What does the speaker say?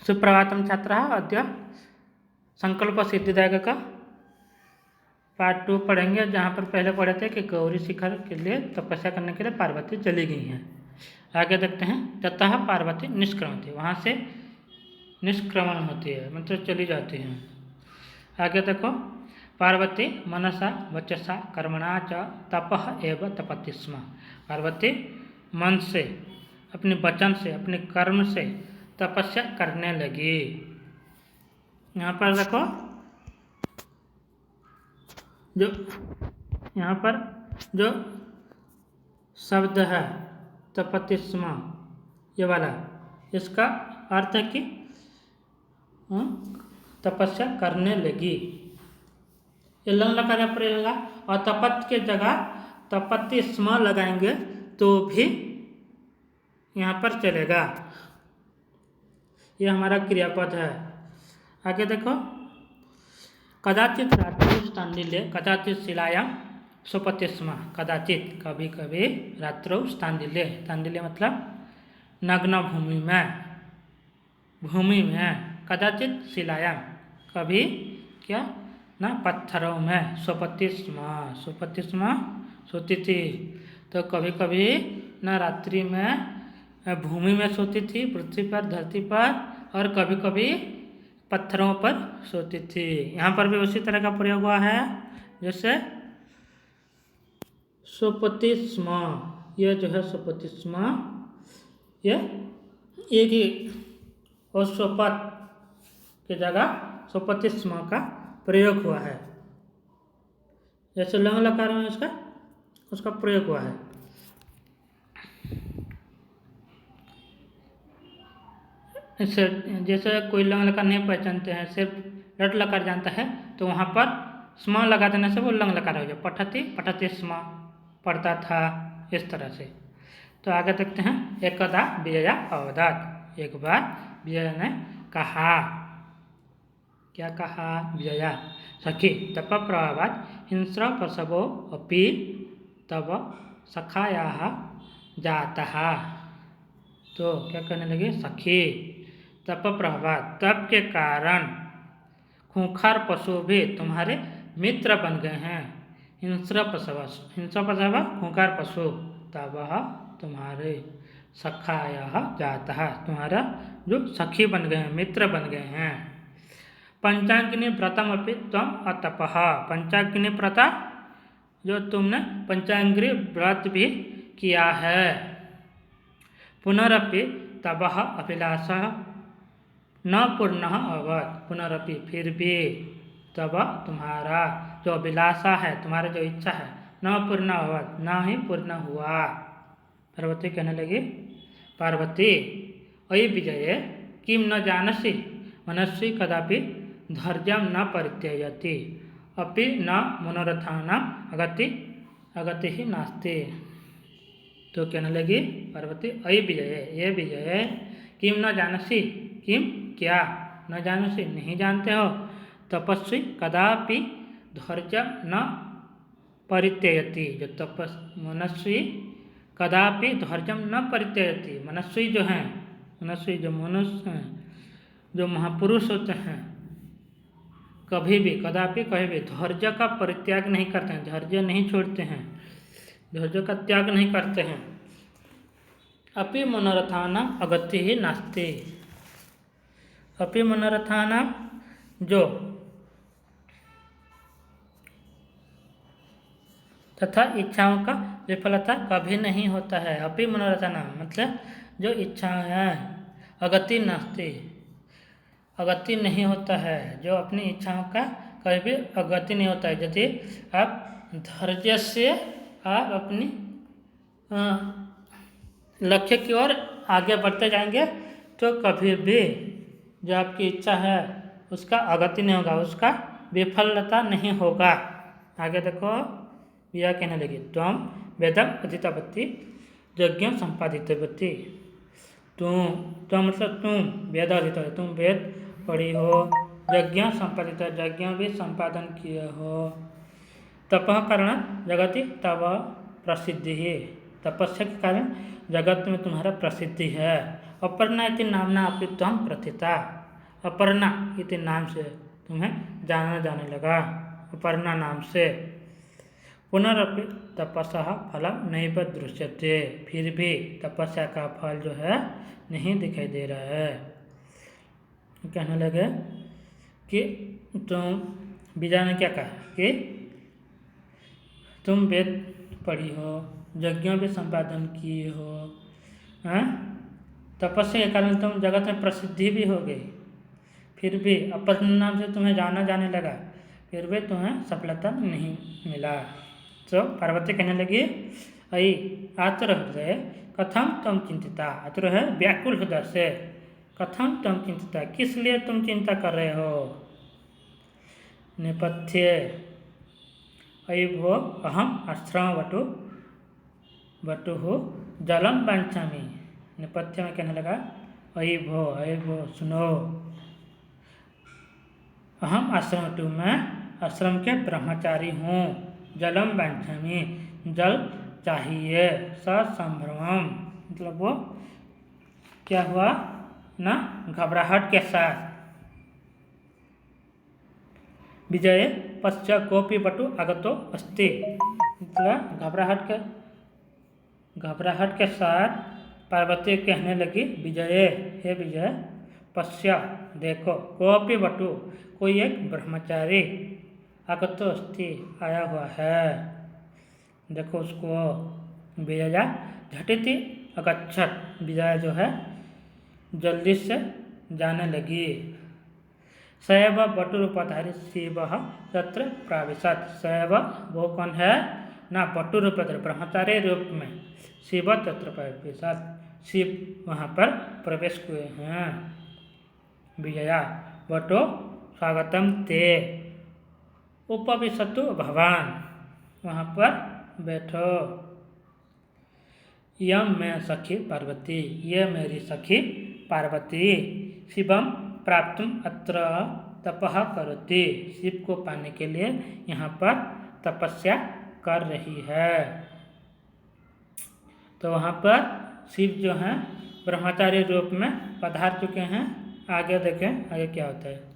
सुप्रभातम छात्रा। अद्य संकल्प सिद्धिदायक का पार्ट 2 पढ़ेंगे, जहाँ पर पहले पढ़े थे कि गौरी शिखर के लिए तपस्या करने के लिए पार्वती चली गई हैं। आगे देखते हैं। ततः पार्वती निष्क्रमती, वहाँ से निष्क्रमण होती है, मतलब चली जाती हैं। आगे देखो। पार्वती मनसा वचसा कर्मणा च तपः एव तपति स्म। पार्वती मन से, अपने वचन से, अपने कर्म से तपस्या करने लगी। यहाँ पर देखो, जो यहाँ पर जो शब्द है तपति स्म, ये वाला, इसका अर्थ है कि तपस्या करने लगी। ये लंग लकार का प्रयोग होगा, और तपत के जगह तपति स्म लगाएंगे तो भी यहाँ पर चलेगा। यह हमारा क्रियापद है। आगे देखो। कदाचित रात्रि स्थानदिल्य कदाचित शिलायां स्वपति स्म। कदाचित, कभी कभी, रात्रो स्थानदिल्य, स्थानदिल्य मतलब नग्न भूमि में, कदाचित शिलायां, कभी क्या ना पत्थरों में, स्वपति स्म सोती थी। तो कभी कभी न रात्रि में भूमि में सोती थी, पृथ्वी पर, धरती पर, और कभी कभी पत्थरों पर सोती थी। यहाँ पर भी उसी तरह का प्रयोग हुआ है जैसे स्वपति स्म। यह जो है स्वपति स्म, यह एक ही, और स्वपत की जगह स्वपति स्म का प्रयोग हुआ है। जैसे लंग लकार में उसका प्रयोग हुआ है। जैसे कोई लंग लकार नहीं पहचानते हैं, सिर्फ लट लकार जानता है, तो वहाँ पर स्म लगा देने से वो लंग लकार हो जाए। पठति स्म, पढ़ता था, इस तरह से। तो आगे देखते हैं। एकदा विजया अवदत्, एक बार विजया ने कहा। क्या कहा विजया? सखी तप प्रभावात् हिंस्र प्रसवो अपि तब सखायाः जातः। तो क्या कहने लगे? सखी तप प्रभावात्, तप के कारण खूंखार पशु भी तुम्हारे मित्र बन गए हैं। हिंस्र प्रसव खूंखार पशु, तब तुम्हारे सखायाः जातः, तुम्हारा जो सखी बन गए हैं, मित्र बन गए हैं। पंचाग्नि व्रतम अपि त्वम अतपः, पंचाग्नि व्रत, जो तुमने पंचाग्नि व्रत भी किया है। पुनरपि तबः अभिलाषः न पूर्णः अभवत्, पुनरपि फिर भी, तब तुम्हारा जो अभिलाषा है, तुम्हारा जो इच्छा है, न पूर्ण अभवत्, न ही पूर्ण हुआ। पार्वती कहने लगी, पार्वती अयि विजये किम न जानसि मनस्वी कदापि धैर्यं न परित्यजति अपि न मनोरथानां अगति ही नास्ति। तो कहने लगी पार्वती, अयि विजये, ये विजय, किम न जानसि, किम क्या, न जानसि नहीं जानते हो, तपस्वी कदापि धैर्य न परित्यजति, जो मनस्वी कदापि धैर्यं न परित्यजति, मनस्वी जो हैं, मनस्वी जो मनुष्य हैं, जो महापुरुष होते हैं, कभी भी, कदापि, कभी भी धैर्य का परित्याग नहीं करते हैं, धैर्य नहीं छोड़ते हैं, धैर्य का त्याग नहीं करते हैं। अपि मनोरथानां अगति ही नास्ति, अपि मनोरथानां, जो तथा इच्छाओं का विफलता कभी नहीं होता है। अपि मनोरथानां मतलब जो इच्छाएं हैं, अगति नास्ति, अगति नहीं होता है, जो अपनी इच्छाओं का कभी भी अगति नहीं होता है। यदि आप धैर्य से आप अपनी लक्ष्य की ओर आगे बढ़ते जाएंगे, तो कभी भी जो आपकी इच्छा है उसका अगति नहीं होगा, उसका विफलता नहीं होगा। आगे देखो। यह कहने लगी, त्वं वेदम अधीतवती यज्ञ संपादितवती। तुम मतलब तुम वेद अधीत, तुम वेद पढ़ी हो, यज्ञ संपादित, यज्ञ भी संपादन किए हो। तपः कारण जगति तव प्रसिद्धि है, तपस्या के कारण जगत में तुम्हारा प्रसिद्धि है। अपर्णा इति नामना अपि त्वं प्रथिता, अपर्णा इति नाम से तुम्हें जाना जाने लगा, अपर्णा नाम से। पुनरपि तपस्या फलम नैव दृश्यते, फिर भी तपस्या का फल जो है नहीं दिखाई दे रहा है। कहने लगे कि तुम, विजय ने क्या कहा कि तुम वेद पढ़ी हो, यज्ञों भी संपादन किए हो, तपस्या के कारण तुम जगत में प्रसिद्धि भी हो गई, फिर भी अपर्णा नाम से तुम्हें जाना जाने लगा, फिर भी तुम्हें सफलता नहीं मिला। तो पार्वती कहने लगी, अयि आतुर हृदय कथम तुम चिंतिता, आतुर है व्याकुल हृदय से, कथम तुम चिंतिता, किस लिए तुम चिंता कर रहे हो। नेपथ्य अयि भो अहम आश्रम वटु जलम वांछामि। नेपथ्य में कहने लगा, अयि भो सुनो, अहम आश्रम वटु, मैं आश्रम के ब्रह्मचारी हूँ, जलम वांछामि, जल चाहिए, ससंभ्रमम, मतलब वो क्या हुआ ना, घबराहट के साथ। विजय पश्चात कोपी बटु आगतो अस्ति, मतलब घबराहट के साथ पार्वती कहने लगी, विजय, हे विजय, पश्चात देखो, कोपी बटु, कोई एक ब्रह्मचारी, आगतो अस्ति, आया हुआ है, देखो उसको। विजया झटिति अगच्छत, विजया जो है जल्दी से जाने लगी। सैव बटुरूपधारी शिव तत्र प्राविशत, सैव वो कौन है ना, बटुरूपधारी ब्रह्मचारी रूप में, शिव तत्र प्राविशत, शिव वहाँ पर प्रवेश हुए हैं। विजया बटो स्वागतम ते, उपविशतु भवान, वहाँ पर बैठो। यम मैं सखी पार्वती, ये मेरी सखी पार्वती, शिवम प्राप्तुम अत्र तपः करोति, शिव को पाने के लिए यहाँ पर तपस्या कर रही है। तो वहाँ पर शिव जो हैं ब्रह्मचारी रूप में पधार चुके हैं। आगे देखें आगे क्या होता है।